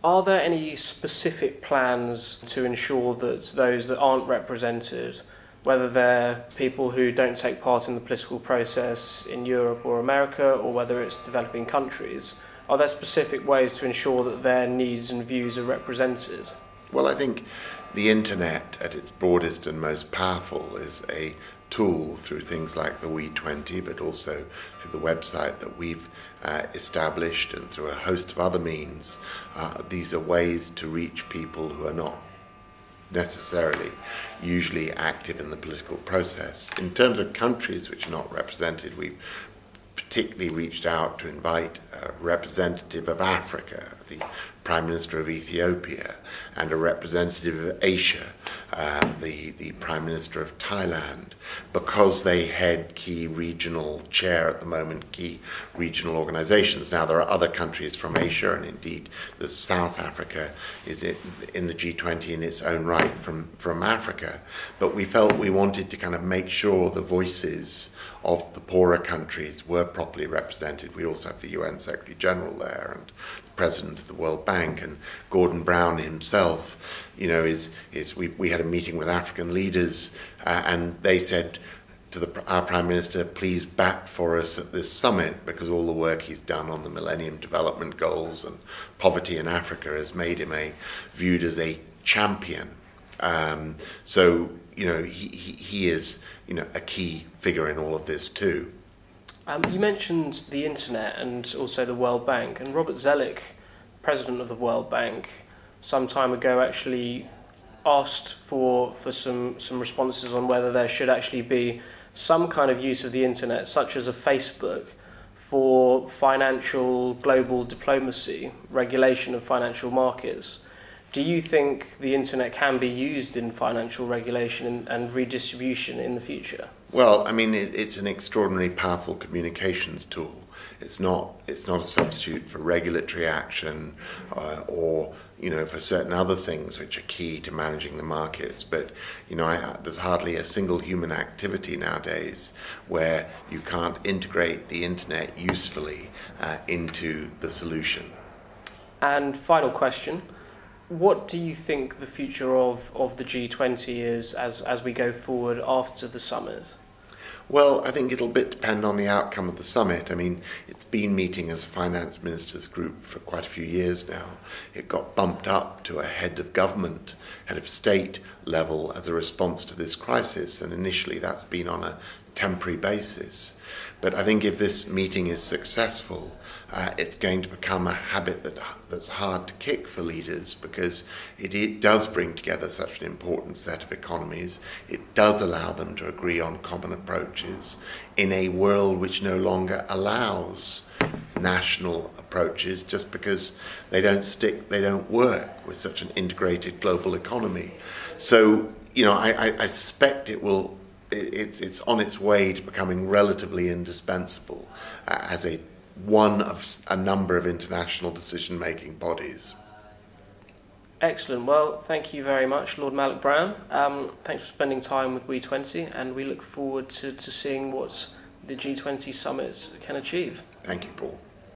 Are there any specific plans to ensure that those that aren't represented, whether they're people who don't take part in the political process in Europe or America, or whether it's developing countries, are there specific ways to ensure that their needs and views are represented? Well, I think the internet at its broadest and most powerful is a tool through things like the G20, but also through the website that we've established and through a host of other means. These are ways to reach people who are not necessarily usually active in the political process. In terms of countries which are not represented, we've particularly reached out to invite a representative of Africa, the Prime Minister of Ethiopia, and a representative of Asia, the Prime Minister of Thailand, because they head chair at the moment, key regional organizations. Now, there are other countries from Asia, and indeed the South Africa is in the G20 in its own right from Africa. But we felt we wanted to kind of make sure the voices of the poorer countries were properly represented. We also have the UN Secretary General there and the President of the World Bank, and Gordon Brown himself, we had a meeting with African leaders and they said to our Prime Minister, please bat for us at this summit, because all the work he's done on the Millennium Development Goals and poverty in Africa has made him viewed as a champion. He is a key figure in all of this too. You mentioned the internet and also the World Bank, and Robert Zoellick, President of the World Bank, some time ago actually asked for some responses on whether there should actually be some kind of use of the internet, such as a Facebook, for financial global diplomacy, regulation of financial markets. Do you think the internet can be used in financial regulation and redistribution in the future? Well, I mean, it's an extraordinarily powerful communications tool. It's not a substitute for regulatory action or for certain other things which are key to managing the markets. But there's hardly a single human activity nowadays where you can't integrate the internet usefully into the solution. And final question. What do you think the future of the G20 is as we go forward after the summit? Well, I think it'll depend on the outcome of the summit. I mean, it's been meeting as a finance ministers group for quite a few years now. It got bumped up to a head of government, head of state level as a response to this crisis, and initially that's been on a temporary basis. But I think if this meeting is successful, it's going to become a habit that's hard to kick for leaders, because it does bring together such an important set of economies. It does allow them to agree on common approaches in a world which no longer allows national approaches, just because they don't work with such an integrated global economy. So, I suspect it's on its way to becoming relatively indispensable as one of a number of international decision-making bodies. Excellent. Well, thank you very much, Lord Malloch-Brown. Thanks for spending time with G20, and we look forward to seeing what the G20 Summit can achieve. Thank you, Paul.